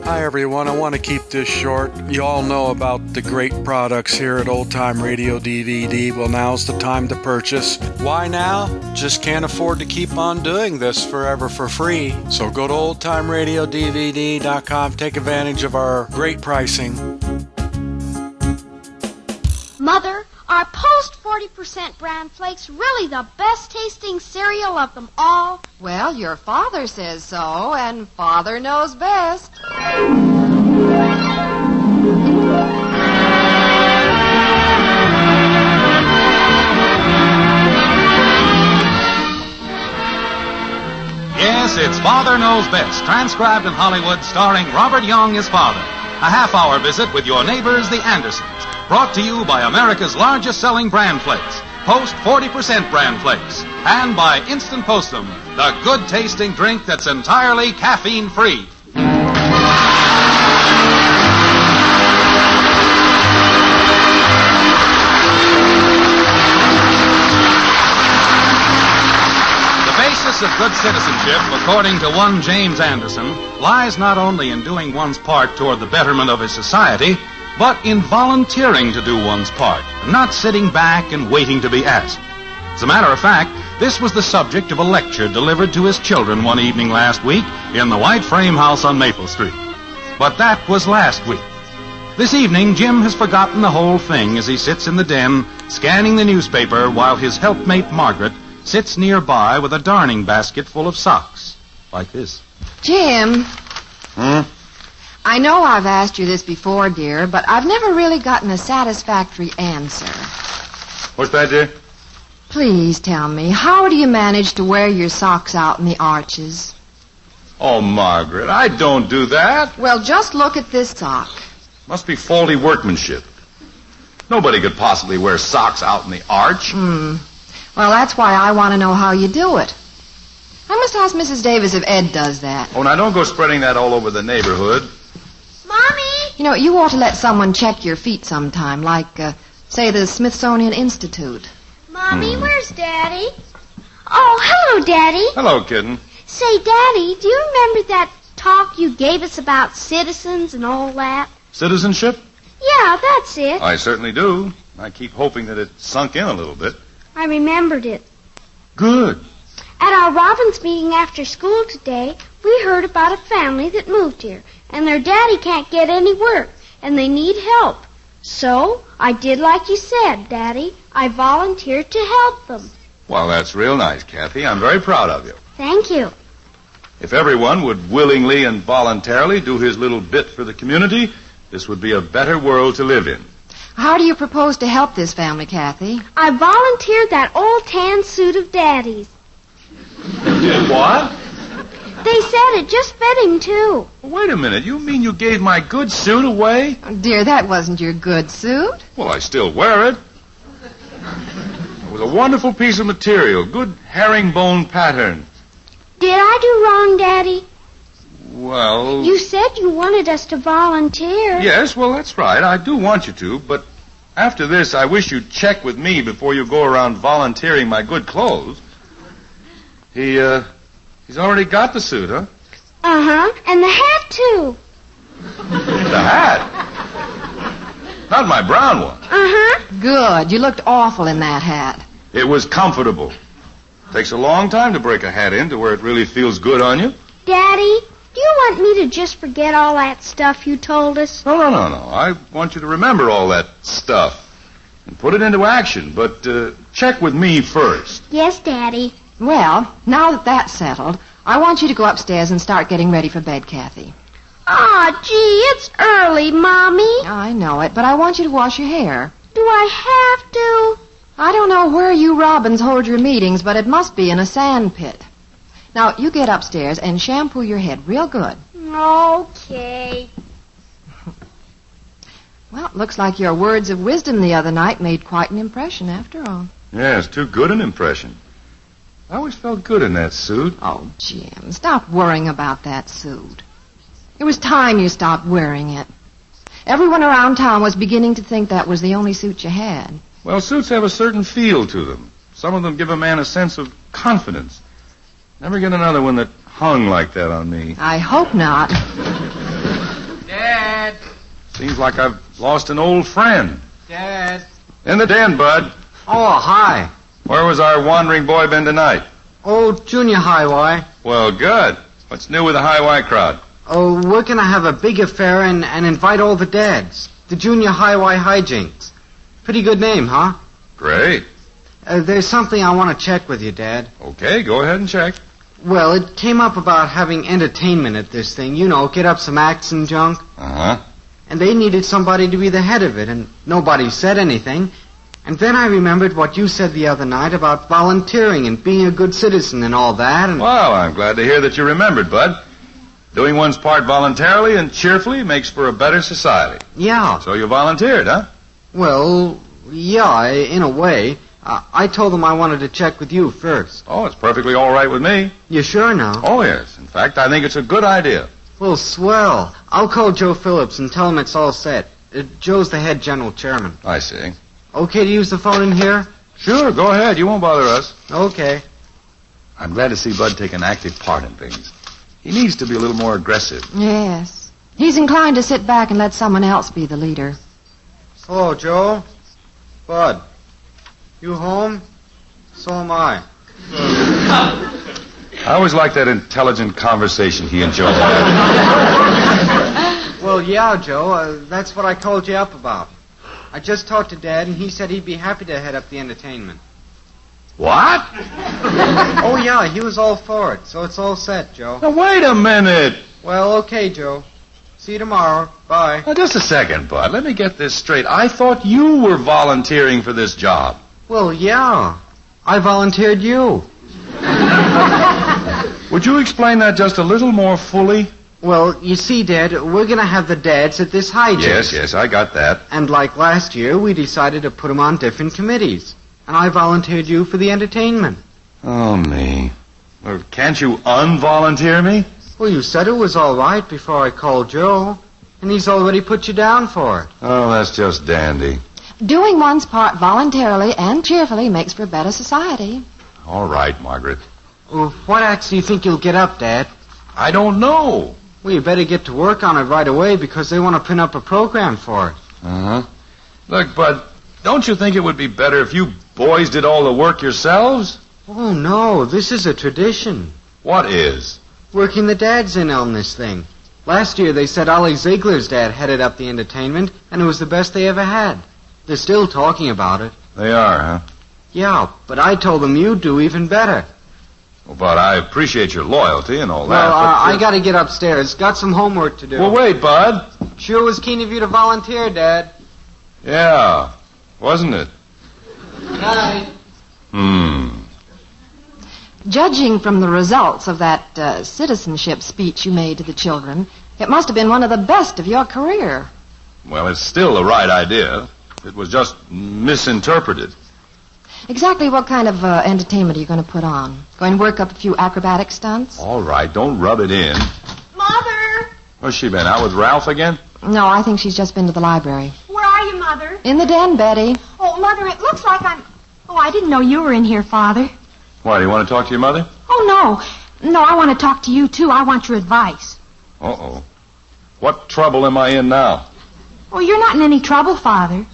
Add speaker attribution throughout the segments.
Speaker 1: Hi everyone, I want to keep this short. You all know about the great products here at Old Time Radio DVD. Well, now's the time to purchase. Why now? Just can't afford to keep on doing this forever for free. So go to oldtimeradiodvd.com, take advantage of our great pricing.
Speaker 2: Mother, are Post 40% bran flakes really the best tasting cereal of them all?
Speaker 3: Well, your father says so, and father knows best.
Speaker 4: Yes, it's Father Knows Best, transcribed in Hollywood, starring Robert Young as father. A half-hour visit with your neighbors, the Andersons. Brought to you by America's largest-selling bran flakes, Post 40% bran flakes, and by Instant Postum, the good-tasting drink that's entirely caffeine-free. The basis of good citizenship, according to one James Anderson, lies not only in doing one's part toward the betterment of his society, but in volunteering to do one's part, not sitting back and waiting to be asked. As a matter of fact, this was the subject of a lecture delivered to his children one evening last week in the white frame house on Maple Street. But that was last week. This evening, Jim has forgotten the whole thing as he sits in the den, scanning the newspaper while his helpmate Margaret sits nearby with a darning basket full of socks. Like this.
Speaker 3: Jim. I know I've asked you this before, dear, but I've never really gotten a satisfactory answer.
Speaker 5: What's that, dear?
Speaker 3: Please tell me, how do you manage to wear your socks out in the arches?
Speaker 5: Oh, Margaret, I don't do that.
Speaker 3: Well, just look at this sock.
Speaker 5: Must be faulty workmanship. Nobody could possibly wear socks out in the arch.
Speaker 3: Well, that's why I want to know how you do it. I must ask Mrs. Davis if Ed does that.
Speaker 5: Oh, now don't go spreading that all over the neighborhood.
Speaker 2: Mommy!
Speaker 3: You know, you ought to let someone check your feet sometime, like, say, the Smithsonian Institute.
Speaker 2: Mommy, where's Daddy? Oh, hello, Daddy.
Speaker 5: Hello, kitten.
Speaker 2: Say, Daddy, do you remember that talk you gave us about citizens and all that?
Speaker 5: Citizenship?
Speaker 2: Yeah, that's it.
Speaker 5: I certainly do. I keep hoping that it sunk in a little bit.
Speaker 2: I remembered it.
Speaker 5: Good.
Speaker 2: At our Robins meeting after school today, we heard about a family that moved here, and their daddy can't get any work, and they need help. So, I did like you said, Daddy. I volunteered to help them.
Speaker 5: Well, that's real nice, Kathy. I'm very proud of you.
Speaker 2: Thank you.
Speaker 5: If everyone would willingly and voluntarily do his little bit for the community, this would be a better world to live in.
Speaker 3: How do you propose to help this family, Kathy?
Speaker 2: I volunteered that old tan suit of Daddy's.
Speaker 5: You did what?
Speaker 2: They said it just fit him, too.
Speaker 5: Wait a minute. You mean you gave my good suit away?
Speaker 3: Oh, dear, that wasn't your good suit.
Speaker 5: Well, I still wear it. It was a wonderful piece of material. Good herringbone pattern.
Speaker 2: Did I do wrong, Daddy?
Speaker 5: Well...
Speaker 2: You said you wanted us to volunteer.
Speaker 5: Yes, well, that's right. I do want you to, but after this, I wish you'd check with me before you go around volunteering my good clothes. He's already got the suit, huh?
Speaker 2: Uh-huh, and the hat, too.
Speaker 5: The hat? Not my brown one.
Speaker 2: Uh-huh.
Speaker 3: Good. You looked awful in that hat.
Speaker 5: It was comfortable. Takes a long time to break a hat in to where it really feels good on you.
Speaker 2: Daddy, do you want me to just forget all that stuff you told us?
Speaker 5: No. I want you to remember all that stuff and put it into action, but check with me first.
Speaker 2: Yes, Daddy.
Speaker 3: Well, now that that's settled, I want you to go upstairs and start getting ready for bed, Kathy.
Speaker 2: Aw, gee, it's early, Mommy.
Speaker 3: I know it, but I want you to wash your hair.
Speaker 2: Do I have to?
Speaker 3: I don't know where you Robins hold your meetings, but it must be in a sand pit. Now, you get upstairs and shampoo your head real good.
Speaker 2: Okay.
Speaker 3: Well, it looks like your words of wisdom the other night made quite an impression after all.
Speaker 5: Yeah, it's too good an impression. I always felt good in that suit.
Speaker 3: Oh, Jim, stop worrying about that suit. It was time you stopped wearing it. Everyone around town was beginning to think that was the only suit you had.
Speaker 5: Well, suits have a certain feel to them. Some of them give a man a sense of confidence. Never get another one that hung like that on me.
Speaker 3: I hope not.
Speaker 5: Seems like I've lost an old friend.
Speaker 6: Dad.
Speaker 5: In the den, Bud.
Speaker 6: Oh, hi.
Speaker 5: Where was our wandering boy been tonight?
Speaker 6: Oh, junior high Y.
Speaker 5: Well, good. What's new with the high Y crowd?
Speaker 6: Oh, we're going to have a big affair and invite all the dads. The junior high Y hijinks. Pretty good name, huh?
Speaker 5: Great.
Speaker 6: There's something I want to check with you, Dad.
Speaker 5: Okay, go ahead and check.
Speaker 6: Well, it came up about having entertainment at this thing. You know, get up some acts and junk.
Speaker 5: Uh-huh.
Speaker 6: And they needed somebody to be the head of it, and nobody said anything. And then I remembered what you said the other night about volunteering and being a good citizen and all that, and...
Speaker 5: Well, I'm glad to hear that you remembered, Bud. Doing one's part voluntarily and cheerfully makes for a better society.
Speaker 6: Yeah.
Speaker 5: So you volunteered, huh?
Speaker 6: Well, yeah, in a way. I told them I wanted to check with you first.
Speaker 5: Oh, it's perfectly all right with me.
Speaker 6: You sure now?
Speaker 5: Oh, yes. In fact, I think it's a good idea.
Speaker 6: Well, swell. I'll call Joe Phillips and tell him it's all set. Joe's the head general chairman.
Speaker 5: I see.
Speaker 6: Okay to use the phone in here?
Speaker 5: Sure, go ahead. You won't bother us.
Speaker 6: Okay.
Speaker 5: I'm glad to see Bud take an active part in things. He needs to be a little more aggressive.
Speaker 3: Yes. He's inclined to sit back and let someone else be the leader.
Speaker 6: Hello, Joe. Bud. You home? So am I.
Speaker 5: I always liked that intelligent conversation he and Joe had.
Speaker 6: Well, yeah, Joe. That's what I called you up about. I just talked to Dad, and he said he'd be happy to head up the entertainment.
Speaker 5: What?
Speaker 6: Oh, yeah, he was all for it, so it's all set, Joe.
Speaker 5: Now, wait a minute.
Speaker 6: Well, okay, Joe. See you tomorrow. Bye.
Speaker 5: Now, just a second, Bud. Let me get this straight. I thought you were volunteering for this job.
Speaker 6: Well, yeah. I volunteered you.
Speaker 5: Would you explain that just a little more fully?
Speaker 6: Well, you see, Dad, we're going to have the dads at this hijinks.
Speaker 5: Yes, I got that.
Speaker 6: And like last year, we decided to put them on different committees. And I volunteered you for the entertainment.
Speaker 5: Oh, me. Well, can't you unvolunteer me?
Speaker 6: Well, you said it was all right before I called Joe. And he's already put you down for it.
Speaker 5: Oh, that's just dandy.
Speaker 3: Doing one's part voluntarily and cheerfully makes for better society.
Speaker 5: All right, Margaret.
Speaker 6: Well, what acts do you think you'll get up, Dad?
Speaker 5: I don't know.
Speaker 6: Well, you better get to work on it right away because they want to pin up a program for it.
Speaker 5: Uh-huh. Look, Bud, don't you think it would be better if you boys did all the work yourselves?
Speaker 6: Oh, no, this is a tradition.
Speaker 5: What is?
Speaker 6: Working the dads in on this thing. Last year they said Ollie Ziegler's dad headed up the entertainment, and it was the best they ever had. They're still talking about it.
Speaker 5: They are, huh?
Speaker 6: Yeah, but I told them you'd do even better.
Speaker 5: Well, Bud, I appreciate your loyalty and all that.
Speaker 6: Well,
Speaker 5: but,
Speaker 6: I gotta get upstairs. Got some homework to do.
Speaker 5: Well, wait, Bud.
Speaker 6: Sure was keen of you to volunteer, Dad.
Speaker 5: Yeah, wasn't it?
Speaker 6: Night.
Speaker 3: Judging from the results of that citizenship speech you made to the children, it must have been one of the best of your career.
Speaker 5: Well, it's still the right idea. It was just misinterpreted.
Speaker 3: Exactly what kind of entertainment are you going to put on? Going to work up a few acrobatic stunts?
Speaker 5: All right, don't rub it in.
Speaker 2: Mother!
Speaker 5: Where's she been, out with Ralph again?
Speaker 3: No, I think she's just been to the library.
Speaker 2: Where are you, Mother?
Speaker 3: In the den, Betty.
Speaker 2: Oh, Mother, it looks like I'm... Oh, I didn't know you were in here, Father.
Speaker 5: Why, do you want to talk to your mother?
Speaker 2: Oh, no. No, I want to talk to you, too. I want your advice.
Speaker 5: Uh-oh. What trouble am I in now?
Speaker 2: Oh, you're not in any trouble, Father.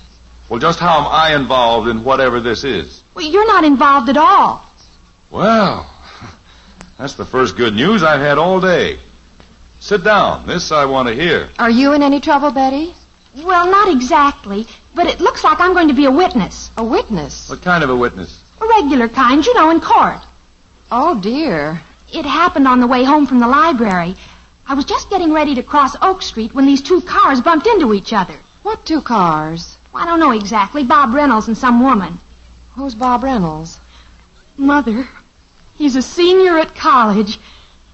Speaker 5: Well, just how am I involved in whatever this is?
Speaker 2: Well, you're not involved at all.
Speaker 5: Well, that's the first good news I've had all day. Sit down. This I want to hear.
Speaker 3: Are you in any trouble, Betty?
Speaker 2: Well, not exactly, but it looks like I'm going to be a witness.
Speaker 3: A witness?
Speaker 5: What kind of a witness?
Speaker 2: A regular kind, you know, in court.
Speaker 3: Oh, dear.
Speaker 2: It happened on the way home from the library. I was just getting ready to cross Oak Street when these two cars bumped into each other.
Speaker 3: What two cars?
Speaker 2: I don't know exactly. Bob Reynolds and some woman.
Speaker 3: Who's Bob Reynolds?
Speaker 2: Mother, he's a senior at college,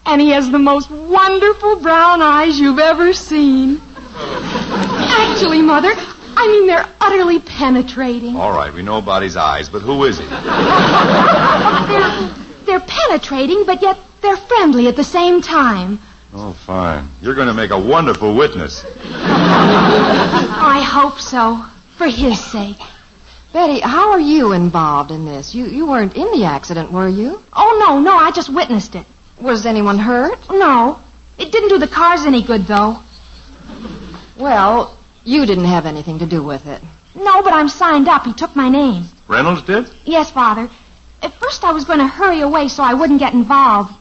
Speaker 2: and he has the most wonderful brown eyes you've ever seen. Actually, Mother, I mean they're utterly penetrating.
Speaker 5: All right, we know about his eyes, but who is he?
Speaker 2: They're penetrating, but yet they're friendly at the same time.
Speaker 5: Oh, fine. You're going to make a wonderful witness.
Speaker 2: I hope so, for his sake.
Speaker 3: Betty, how are you involved in this? You weren't in the accident, were you?
Speaker 2: Oh, no, I just witnessed it.
Speaker 3: Was anyone hurt?
Speaker 2: No. It didn't do the cars any good, though.
Speaker 3: Well, You didn't have anything to do with it.
Speaker 7: No, but I'm signed up. He took my name.
Speaker 5: Reynolds did?
Speaker 7: Yes, Father. At first I was going to hurry away so I wouldn't get involved.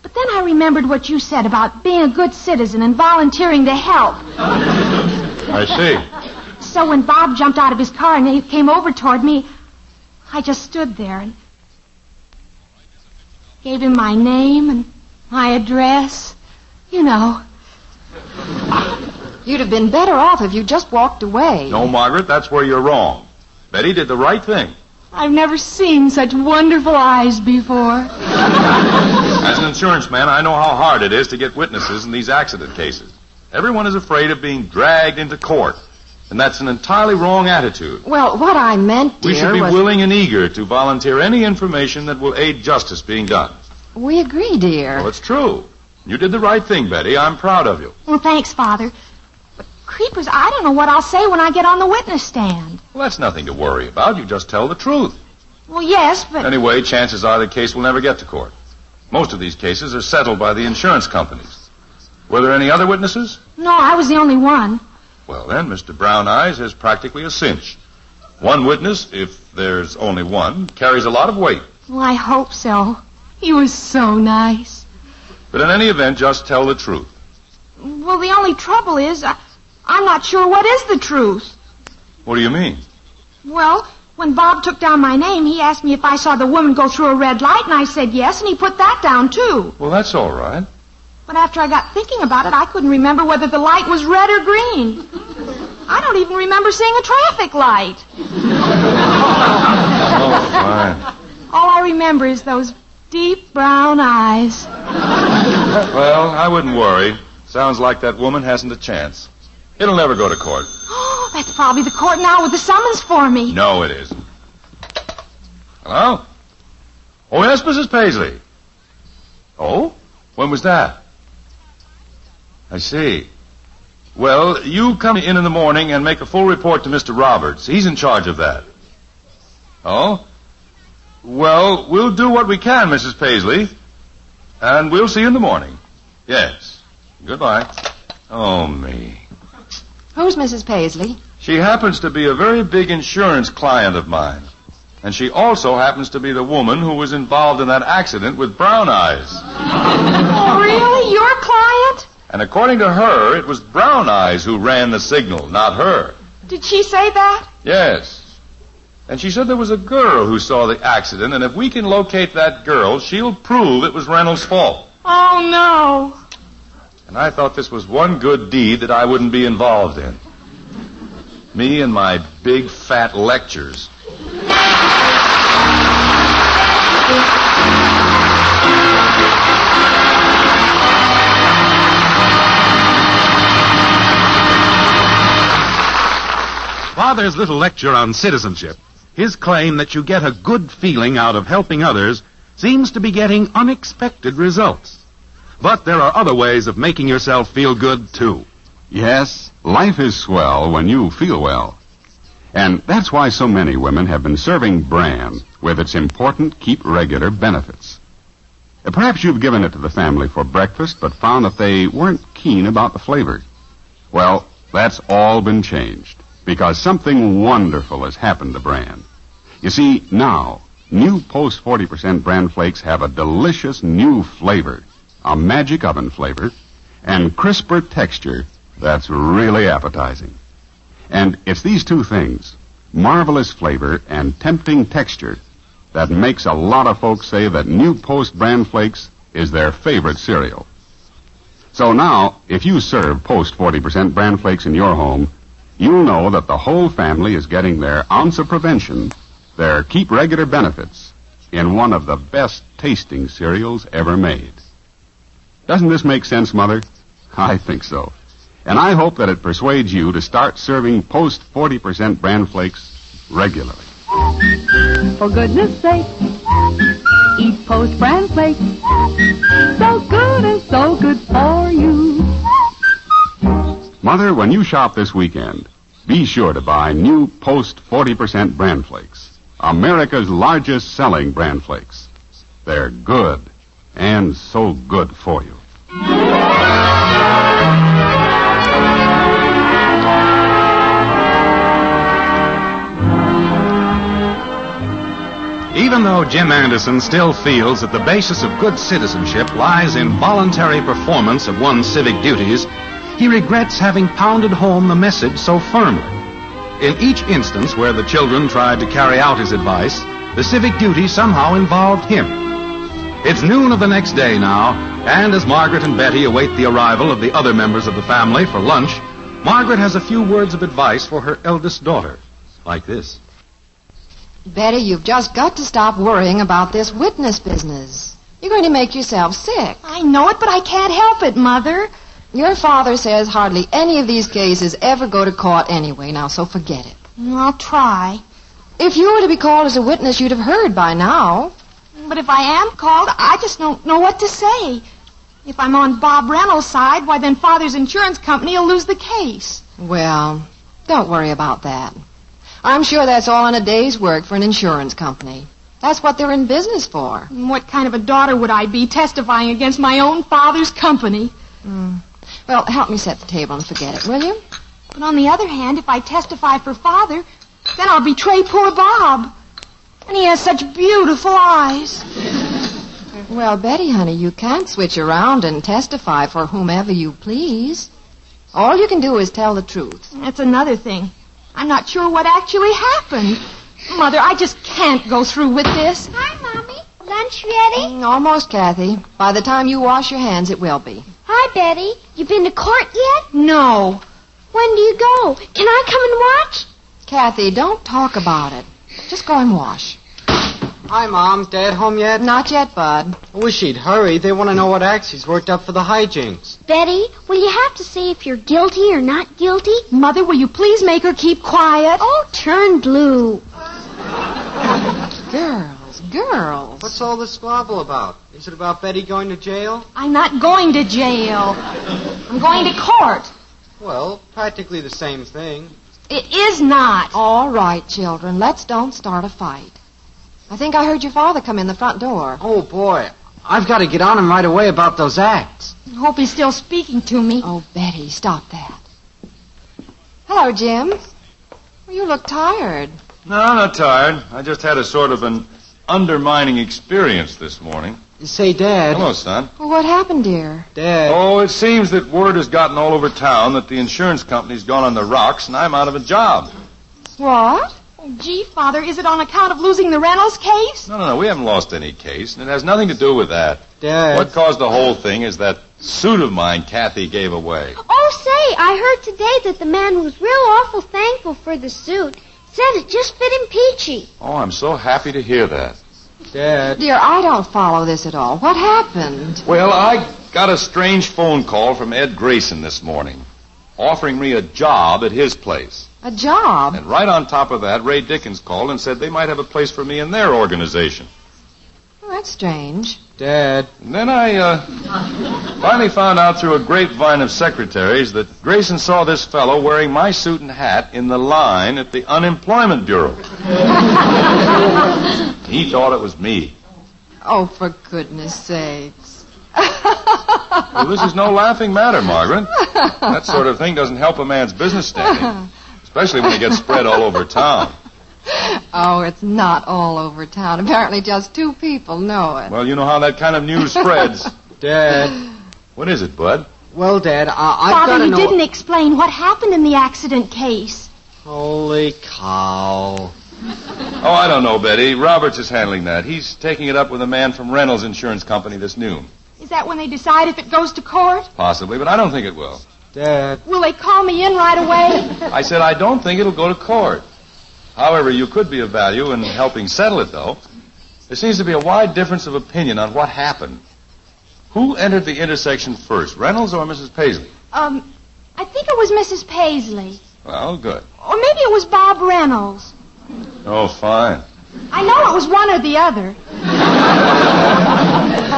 Speaker 7: But then I remembered what you said about being a good citizen and volunteering to help.
Speaker 5: I see.
Speaker 7: So when Bob jumped out of his car and he came over toward me, I just stood there and gave him my name and my address. You know.
Speaker 3: You'd have been better off if you just walked away.
Speaker 5: No, Margaret, that's where you're wrong. Betty did the right thing.
Speaker 7: I've never seen such wonderful eyes before.
Speaker 5: As an insurance man, I know how hard it is to get witnesses in these accident cases. Everyone is afraid of being dragged into court. And that's an entirely wrong attitude.
Speaker 3: Well, what I meant, dear,
Speaker 5: We should be
Speaker 3: was...
Speaker 5: willing and eager to volunteer any information that will aid justice being done.
Speaker 3: We agree, dear.
Speaker 5: Well, it's true. You did the right thing, Betty. I'm proud of you.
Speaker 7: Well, thanks, Father. But, Creepers, I don't know what I'll say when I get on the witness stand.
Speaker 5: Well, that's nothing to worry about. You just tell the truth.
Speaker 7: Well, yes, but...
Speaker 5: Anyway, chances are the case will never get to court. Most of these cases are settled by the insurance companies. Were there any other witnesses?
Speaker 7: No, I was the only one.
Speaker 5: Well, then, Mr. Brown Eyes has practically a cinch. One witness, if there's only one, carries a lot of weight.
Speaker 7: Well, I hope so. He was so nice.
Speaker 5: But in any event, just tell the truth.
Speaker 7: Well, the only trouble is, I'm not sure what is the truth.
Speaker 5: What do you mean?
Speaker 7: Well, when Bob took down my name, he asked me if I saw the woman go through a red light, and I said yes, and he put that down, too.
Speaker 5: Well, that's all right.
Speaker 7: But after I got thinking about it, I couldn't remember whether the light was red or green. I don't even remember seeing a traffic light.
Speaker 5: Oh, fine.
Speaker 7: All I remember is those deep brown eyes.
Speaker 5: Well, I wouldn't worry. Sounds like that woman hasn't a chance. It'll never go to court.
Speaker 7: Oh, that's probably the court now with the summons for me.
Speaker 5: No, it isn't. Hello? Oh, yes, Mrs. Paisley. Oh? When was that? I see. Well, you come in the morning and make a full report to Mr. Roberts. He's in charge of that. Oh? Well, we'll do what we can, Mrs. Paisley. And we'll see you in the morning. Yes. Goodbye. Oh, me.
Speaker 3: Who's Mrs. Paisley?
Speaker 5: She happens to be a very big insurance client of mine. And she also happens to be the woman who was involved in that accident with Brown Eyes.
Speaker 7: Oh, really? Your client?
Speaker 5: And according to her, it was Brown Eyes who ran the signal, not her.
Speaker 7: Did she say that?
Speaker 5: Yes. And she said there was a girl who saw the accident, and if we can locate that girl, she'll prove it was Reynolds' fault.
Speaker 7: Oh, no.
Speaker 5: And I thought this was one good deed that I wouldn't be involved in. Me and my big fat lectures.
Speaker 4: Father's little lecture on citizenship, his claim that you get a good feeling out of helping others, seems to be getting unexpected results. But there are other ways of making yourself feel good, too.
Speaker 8: Yes, life is swell when you feel well. And that's why so many women have been serving Bran with its important Keep Regular benefits. Perhaps you've given it to the family for breakfast, but found that they weren't keen about the flavor. Well, that's all been changed, because something wonderful has happened to Bran. You see, now, new Post 40% Bran Flakes have a delicious new flavor, a magic oven flavor, and crisper texture that's really appetizing. And it's these two things, marvelous flavor and tempting texture, that makes a lot of folks say that new Post Bran Flakes is their favorite cereal. So now, if you serve Post 40% Bran Flakes in your home, you'll know that the whole family is getting their ounce of prevention, their Keep Regular benefits, in one of the best tasting cereals ever made. Doesn't this make sense, Mother? I think so. And I hope that it persuades you to start serving Post 40% Bran Flakes regularly.
Speaker 9: For goodness sake, eat Post Bran Flakes. So good and so good for you.
Speaker 8: Mother, when you shop this weekend, be sure to buy new Post 40% Bran Flakes, America's largest selling Bran Flakes. They're good and so good for you.
Speaker 4: though Jim Anderson still feels that the basis of good citizenship lies in voluntary performance of one's civic duties, he regrets having pounded home the message so firmly. In each instance where the children tried to carry out his advice, the civic duty somehow involved him. It's noon of the next day now, and as Margaret and Betty await the arrival of the other members of the family for lunch, Margaret has a few words of advice for her eldest daughter, like this.
Speaker 3: Betty, you've just got to stop worrying about this witness business. You're going to make yourself sick.
Speaker 7: I know it, but I can't help it, Mother.
Speaker 3: Your father says hardly any of these cases ever go to court anyway, now, so forget it.
Speaker 7: I'll try.
Speaker 3: If you were to be called as a witness, you'd have heard by now.
Speaker 7: But if I am called, I just don't know what to say. If I'm on Bob Reynolds' side, why then Father's insurance company will lose the case.
Speaker 3: Well, don't worry about that. I'm sure that's all in a day's work for an insurance company. That's what they're in business for.
Speaker 7: What kind of a daughter would I be testifying against my own father's company?
Speaker 3: Well, help me set the table and forget it, will you?
Speaker 7: But on the other hand, if I testify for Father, then I'll betray poor Bob. And he has such beautiful eyes.
Speaker 3: Well, Betty, honey, you can't switch around and testify for whomever you please. All you can do is tell the truth.
Speaker 7: That's another thing. I'm not sure what actually happened. Mother, I just can't go through with this.
Speaker 2: Hi, Mommy. Lunch ready?
Speaker 3: Almost, Kathy. By the time you wash your hands, it will be.
Speaker 2: Hi, Betty. You been to court yet?
Speaker 7: No.
Speaker 2: When do you go? Can I come and watch?
Speaker 3: Kathy, don't talk about it. Just go and wash.
Speaker 6: Hi, Mom. Dad home yet?
Speaker 3: Not yet, Bud.
Speaker 6: I wish he'd hurry. They want to know what acts he's worked up for the hijinks.
Speaker 2: Betty, will you have to say if you're guilty or not guilty?
Speaker 7: Mother, will you please make her keep quiet?
Speaker 2: Oh, turn blue.
Speaker 3: Girls.
Speaker 6: What's all this squabble about? Is it about Betty going to jail?
Speaker 7: I'm not going to jail. I'm going to court.
Speaker 6: Well, practically the same thing.
Speaker 7: It is not.
Speaker 3: All right, children, let's don't start a fight. I think I heard your father come in the front door.
Speaker 6: Oh, boy. I've got to get on him right away about those acts.
Speaker 7: I hope he's still speaking to me.
Speaker 3: Oh, Betty, stop that. Hello, Jim. Well, you look tired.
Speaker 5: No, I'm not tired. I just had a sort of an undermining experience this morning.
Speaker 6: Say, Dad.
Speaker 5: Hello, son.
Speaker 3: Well, what happened, dear?
Speaker 6: Dad.
Speaker 5: Oh, it seems that word has gotten all over town that the insurance company's gone on the rocks and I'm out of a job.
Speaker 3: What?
Speaker 7: Oh, gee, Father, is it on account of losing the Reynolds case?
Speaker 5: No, we haven't lost any case, and it has nothing to do with that.
Speaker 6: Dad.
Speaker 5: What caused the whole thing is that suit of mine Kathy gave away.
Speaker 2: Oh, say, I heard today that the man was real awful thankful for the suit. Said it just fit him peachy.
Speaker 5: Oh, I'm so happy to hear that.
Speaker 6: Dad.
Speaker 3: Dear, I don't follow this at all. What happened?
Speaker 5: Well, I got a strange phone call from Ed Grayson this morning, offering me a job at his place.
Speaker 3: A job?
Speaker 5: And right on top of that, Ray Dickens called and said they might have a place for me in their organization.
Speaker 3: Well, that's strange.
Speaker 6: Dad.
Speaker 5: And then I finally found out through a grapevine of secretaries that Grayson saw this fellow wearing my suit and hat in the line at the Unemployment Bureau. He thought it was me.
Speaker 3: Oh, for goodness sakes.
Speaker 5: Well, this is no laughing matter, Margaret. That sort of thing doesn't help a man's business standing, especially when it gets spread all over town.
Speaker 3: Oh, it's not all over town. Apparently just 2 people know it.
Speaker 5: Well, you know how that kind of news spreads.
Speaker 6: Dad.
Speaker 5: What is it, Bud?
Speaker 6: Well, Dad, I've got
Speaker 7: Father,
Speaker 6: to
Speaker 7: you
Speaker 6: know...
Speaker 7: didn't explain what happened in the accident case.
Speaker 6: Holy cow.
Speaker 5: Oh, I don't know, Betty. Roberts is handling that. He's taking it up with a man from Reynolds Insurance Company this noon.
Speaker 7: Is that when they decide if it goes to court?
Speaker 5: Possibly, but I don't think it will.
Speaker 6: Dad.
Speaker 7: Will they call me in right away?
Speaker 5: I said I don't think it'll go to court. However, you could be of value in helping settle it, though. There seems to be a wide difference of opinion on what happened. Who entered the intersection first, Reynolds or Mrs. Paisley?
Speaker 7: I think it was Mrs. Paisley.
Speaker 5: Well, good.
Speaker 7: Or maybe it was Bob Reynolds.
Speaker 5: Oh, fine.
Speaker 7: I know it was one or the other.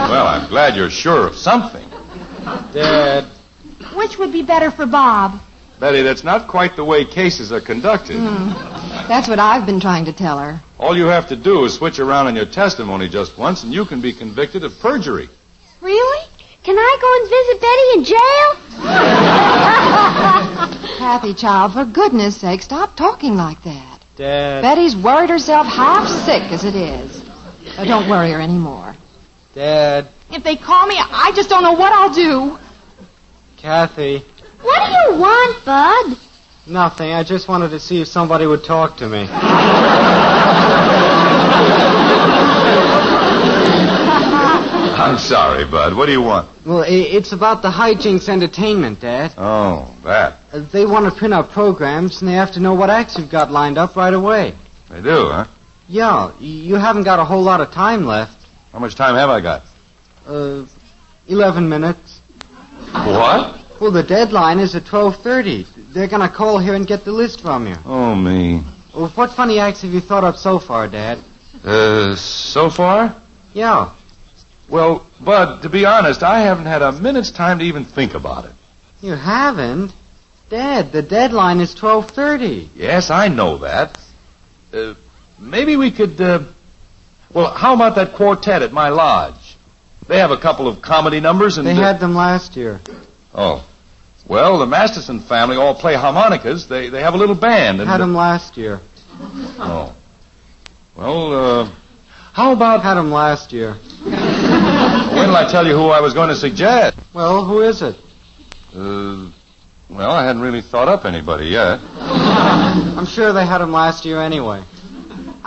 Speaker 5: Well, I'm glad you're sure of something.
Speaker 6: Dad.
Speaker 7: Which would be better for Bob?
Speaker 5: Betty, that's not quite the way cases are conducted.
Speaker 3: That's what I've been trying to tell her.
Speaker 5: All you have to do is switch around on your testimony just once, and you can be convicted of perjury.
Speaker 2: Really? Can I go and visit Betty in jail?
Speaker 3: Kathy, child, for goodness sake, stop talking like that.
Speaker 6: Dad.
Speaker 3: Betty's worried herself half sick as it is. Don't worry her anymore.
Speaker 6: Dad,
Speaker 7: If they call me, I just don't know what I'll do.
Speaker 6: Kathy.
Speaker 2: What do you want, Bud?
Speaker 6: Nothing. I just wanted to see if somebody would talk to me.
Speaker 5: I'm sorry, Bud. What do you want?
Speaker 6: Well, it's about the hijinks entertainment, Dad.
Speaker 5: Oh, that.
Speaker 6: They want to print out programs, and they have to know what acts you've got lined up right away.
Speaker 5: They do, huh?
Speaker 6: Yeah, you haven't got a whole lot of time left.
Speaker 5: How much time have I got?
Speaker 6: 11 minutes.
Speaker 5: What?
Speaker 6: Well, the deadline is at 12:30. They're going to call here and get the list from you.
Speaker 5: Oh, me.
Speaker 6: Well, what funny acts have you thought up so far, Dad?
Speaker 5: So far?
Speaker 6: Yeah.
Speaker 5: Well, Bud, to be honest, I haven't had a minute's time to even think about it.
Speaker 6: You haven't? Dad, the deadline is 12:30.
Speaker 5: Yes, I know that. Maybe we could, well, how about that quartet at my lodge? They have a couple of comedy numbers and...
Speaker 6: They had them last year.
Speaker 5: Oh. Well, the Masterson family all play harmonicas. They have a little band. And
Speaker 6: Had them last year.
Speaker 5: Oh. Well, how about...
Speaker 6: Had them last year.
Speaker 5: When did I tell you who I was going to suggest?
Speaker 6: Well, who is it?
Speaker 5: Well, I hadn't really thought up anybody yet.
Speaker 6: I'm sure they had them last year anyway.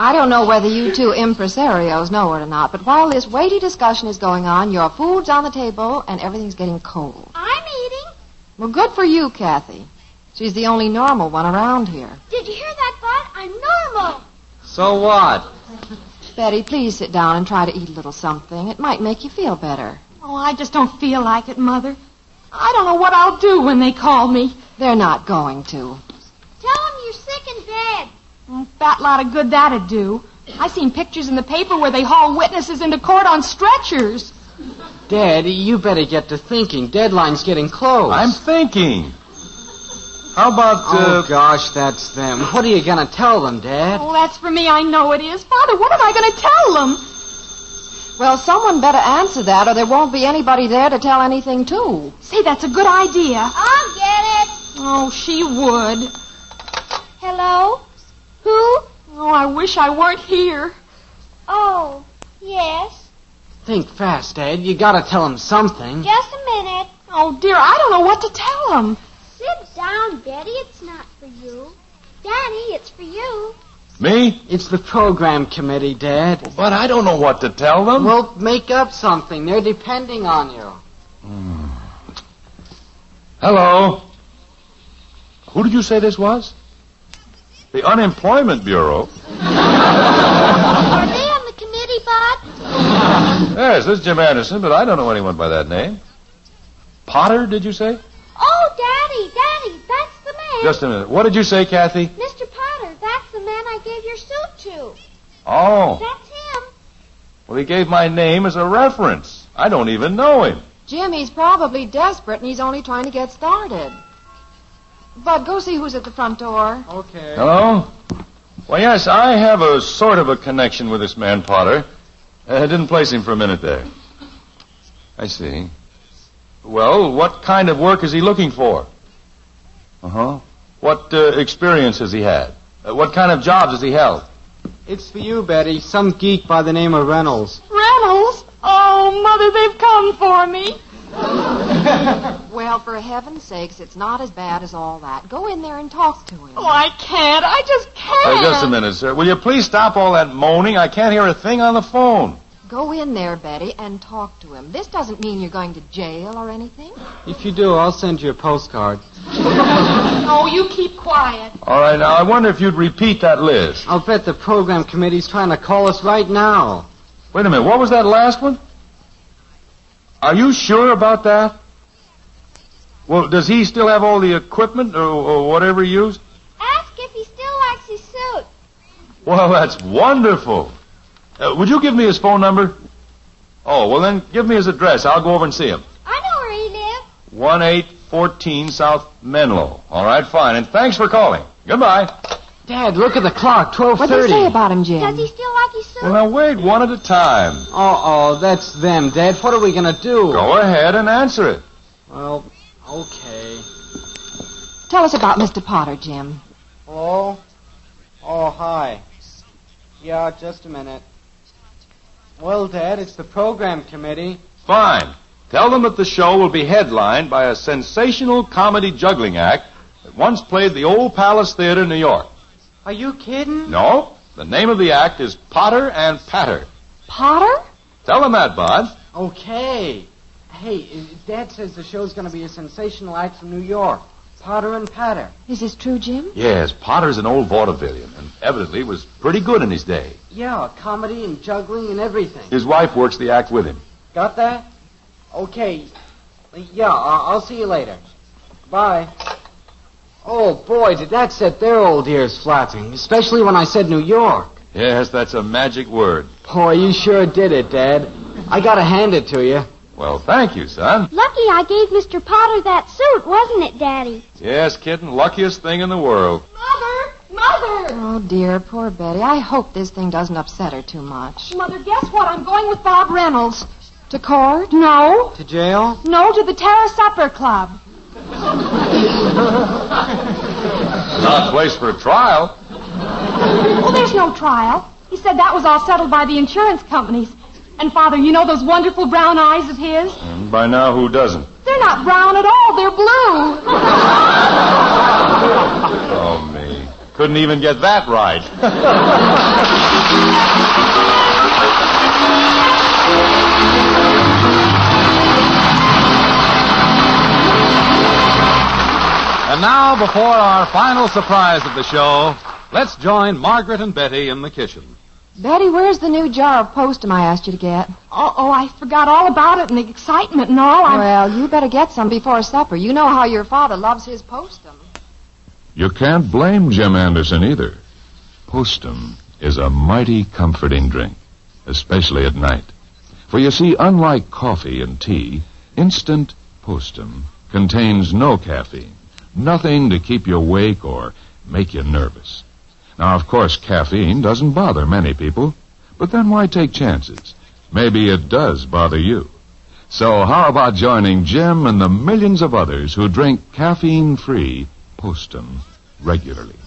Speaker 3: I don't know whether you two impresarios know it or not, but while this weighty discussion is going on, your food's on the table and everything's getting cold.
Speaker 2: I'm eating.
Speaker 3: Well, good for you, Kathy. She's the only normal one around here.
Speaker 2: Did you hear that, Bud? I'm normal.
Speaker 6: So what?
Speaker 3: Betty, please sit down and try to eat a little something. It might make you feel better.
Speaker 7: Oh, I just don't feel like it, Mother. I don't know what I'll do when they call me.
Speaker 3: They're not going to.
Speaker 2: Tell them you're sick in bed.
Speaker 7: Fat lot of good that'd do. I seen pictures in the paper where they haul witnesses into court on stretchers.
Speaker 6: Dad, you better get to thinking. Deadline's getting close.
Speaker 5: I'm thinking. How about,
Speaker 6: Oh, gosh, that's them. What are you going to tell them, Dad?
Speaker 7: Oh, that's for me. I know it is. Father, what am I going to tell them?
Speaker 3: Well, someone better answer that or there won't be anybody there to tell anything to.
Speaker 7: Say, that's a good idea.
Speaker 2: I'll get it.
Speaker 7: Oh, she would.
Speaker 2: Hello? Who?
Speaker 7: Oh, I wish I weren't here.
Speaker 2: Oh, yes.
Speaker 6: Think fast, Dad. You got to tell them something.
Speaker 2: Just a minute.
Speaker 7: Oh, dear, I don't know what to tell them.
Speaker 2: Sit down, Betty. It's not for you. Danny, it's for you.
Speaker 5: me?
Speaker 6: It's the program committee, Dad.
Speaker 5: But I don't know what to tell them.
Speaker 6: Well, make up something. They're depending on you.
Speaker 5: Hello. Who did you say this was? The Unemployment Bureau.
Speaker 2: Are they on the committee, Bud?
Speaker 5: Yes, this is Jim Anderson, but I don't know anyone by that name. Potter, did you say?
Speaker 2: Oh, Daddy, that's the man.
Speaker 5: Just a minute. What did you say, Kathy?
Speaker 2: Mr. Potter, that's the man I gave your suit to.
Speaker 5: Oh.
Speaker 2: That's him.
Speaker 5: Well, he gave my name as a reference. I don't even know him.
Speaker 3: Jim, he's probably desperate and he's only trying to get started. Bud, go see who's at the front door.
Speaker 6: Okay.
Speaker 5: Hello? Well, yes, I have a sort of a connection with this man, Potter. I didn't place him for a minute there. I see. Well, what kind of work is he looking for? Uh-huh. What experience has he had? What kind of jobs has he held?
Speaker 6: It's for you, Betty. Some geek by the name of Reynolds.
Speaker 7: Reynolds? Oh, Mother, they've come for me.
Speaker 3: Well, for heaven's sakes, it's not as bad as all that. Go in there and talk to him.
Speaker 7: Oh, I can't. I just can't.
Speaker 5: Just a minute, sir. Will you please stop all that moaning? I can't hear a thing on the phone.
Speaker 3: Go in there, Betty, and talk to him. This doesn't mean you're going to jail or anything.
Speaker 6: If you do, I'll send you a postcard.
Speaker 7: Oh, you keep quiet.
Speaker 5: All right, now, I wonder if you'd repeat that list.
Speaker 6: I'll bet the program committee's trying to call us right now.
Speaker 5: Wait a minute. What was that last one? Are you sure about that? Well, does he still have all the equipment or whatever he used?
Speaker 2: Ask if he still likes his suit.
Speaker 5: Well, that's wonderful. Would you give me his phone number? Oh, well, then give me his address. I'll go over and see him.
Speaker 2: I know where he lives.
Speaker 5: 1814 South Menlo. All right, fine. And thanks for calling. Goodbye.
Speaker 6: Dad, look at the clock. 12:30.
Speaker 3: What'd they say about him, Jim?
Speaker 2: Does he still like his suit?
Speaker 5: Well, now, wait one at a time.
Speaker 6: Uh-oh, that's them, Dad. What are we going to do?
Speaker 5: Go ahead and answer it.
Speaker 6: Well, okay.
Speaker 3: Tell us about Mr. Potter, Jim.
Speaker 6: Hello? Oh, hi. Yeah, just a minute. Well, Dad, it's the program committee.
Speaker 5: Fine. Tell them that the show will be headlined by a sensational comedy juggling act that once played the Old Palace Theater in New York.
Speaker 6: Are you kidding?
Speaker 5: No, the name of the act is Potter and Patter.
Speaker 7: Potter?
Speaker 5: Tell them that, Bud.
Speaker 6: Okay. Hey, Dad says the show's going to be a sensational act from New York. Potter and Patter.
Speaker 3: Is this true, Jim?
Speaker 5: Yes, Potter's an old vaudevillian, and evidently was pretty good in his day.
Speaker 6: Yeah, comedy and juggling and everything.
Speaker 5: His wife works the act with him.
Speaker 6: Got that? Okay. Yeah, I'll see you later. Bye. Oh, boy, did that set their old ears flapping, especially when I said New York.
Speaker 5: Yes, that's a magic word.
Speaker 6: Boy, you sure did it, Dad. I gotta hand it to you.
Speaker 5: Well, thank you, son.
Speaker 2: Lucky I gave Mr. Potter that suit, wasn't it, Daddy?
Speaker 5: Yes, kitten, luckiest thing in the world.
Speaker 7: Mother! Mother!
Speaker 3: Oh, dear, poor Betty. I hope this thing doesn't upset her too much.
Speaker 7: Mother, guess what? I'm going with Bob Reynolds.
Speaker 3: To court?
Speaker 7: No.
Speaker 6: To jail?
Speaker 7: No, to the Terra Supper Club.
Speaker 5: Not a place for a trial.
Speaker 7: Well, there's no trial. He said that was all settled by the insurance companies. And, Father, you know those wonderful brown eyes of his?
Speaker 5: And by now, who doesn't?
Speaker 7: They're not brown at all. They're blue.
Speaker 5: Oh, me. Couldn't even get that right.
Speaker 4: And now, before our final surprise of the show, let's join Margaret and Betty in the kitchen.
Speaker 3: Betty, where's the new jar of postum I asked you to get?
Speaker 7: Oh, I forgot all about it and the excitement and all.
Speaker 3: Well, you better get some before supper. You know how your father loves his postum.
Speaker 5: You can't blame Jim Anderson either. Postum is a mighty comforting drink, especially at night. For you see, unlike coffee and tea, instant postum contains no caffeine, nothing to keep you awake or make you nervous. Now, of course, caffeine doesn't bother many people, but then why take chances? Maybe it does bother you. So how about joining Jim and the millions of others who drink caffeine-free postum regularly?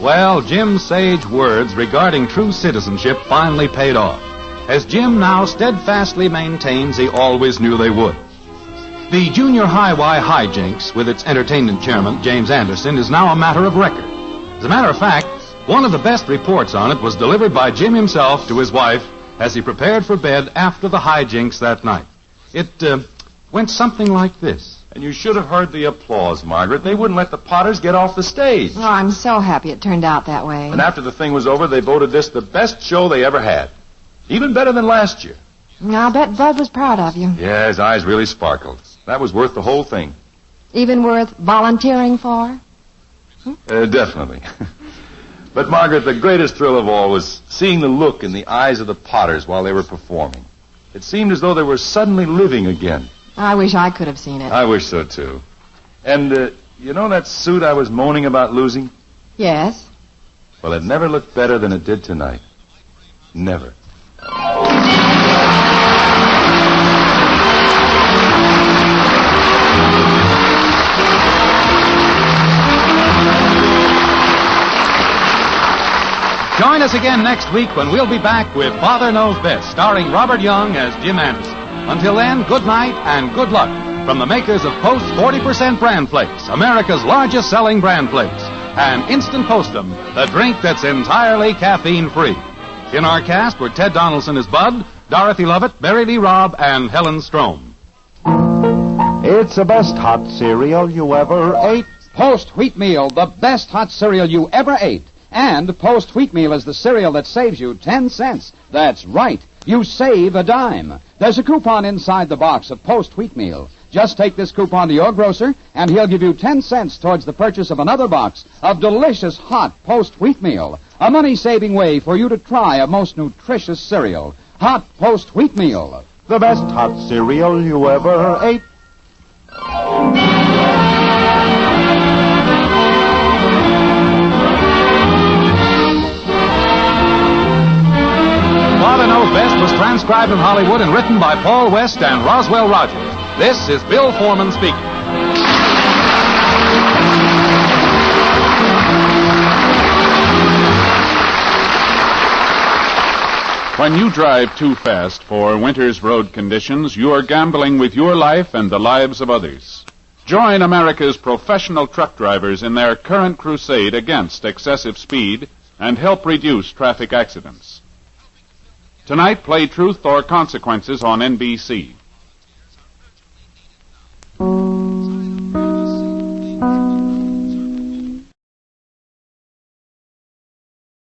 Speaker 4: Well, Jim's sage words regarding true citizenship finally paid off, as Jim now steadfastly maintains he always knew they would. The junior high Y hijinks with its entertainment chairman, James Anderson, is now a matter of record. As a matter of fact, one of the best reports on it was delivered by Jim himself to his wife as he prepared for bed after the hijinks that night. It went something like this.
Speaker 5: And you should have heard the applause, Margaret. They wouldn't let the Potters get off the stage.
Speaker 3: Oh, I'm so happy it turned out that way.
Speaker 5: And after the thing was over, they voted this the best show they ever had. Even better than last year.
Speaker 3: I'll bet Bud was proud of you.
Speaker 5: Yeah, his eyes really sparkled. That was worth the whole thing.
Speaker 3: Even worth volunteering for?
Speaker 5: Definitely. But, Margaret, the greatest thrill of all was seeing the look in the eyes of the Potters while they were performing. It seemed as though they were suddenly living again.
Speaker 3: I wish I could have seen it.
Speaker 5: I wish so, too. And, you know that suit I was moaning about losing?
Speaker 3: Yes?
Speaker 5: Well, it never looked better than it did tonight. Never.
Speaker 4: Join us again next week when we'll be back with Father Knows Best, starring Robert Young as Jim Anderson. Until then, good night and good luck from the makers of Post 40% Bran Flakes, America's largest selling bran flakes, and Instant Postum, the drink that's entirely caffeine-free. In our cast were Ted Donaldson as Bud, Dorothy Lovett, Mary Lee Robb, and Helen Strome.
Speaker 10: It's the best hot cereal you ever ate.
Speaker 11: Post Wheatmeal, the best hot cereal you ever ate. And Post Wheatmeal is the cereal that saves you 10 cents. That's right. You save a dime. There's a coupon inside the box of Post Wheatmeal. Just take this coupon to your grocer, and he'll give you 10 cents towards the purchase of another box of delicious hot Post Wheatmeal. A money-saving way for you to try a most nutritious cereal. Hot Post Wheatmeal.
Speaker 10: The best hot cereal you ever ate.
Speaker 4: Father Knows Best was transcribed in Hollywood and written by Paul West and Roswell Rogers. This is Bill Foreman speaking.
Speaker 8: When you drive too fast for winter's road conditions, you are gambling with your life and the lives of others. Join America's professional truck drivers in their current crusade against excessive speed and help reduce traffic accidents. Tonight, play Truth or Consequences on NBC.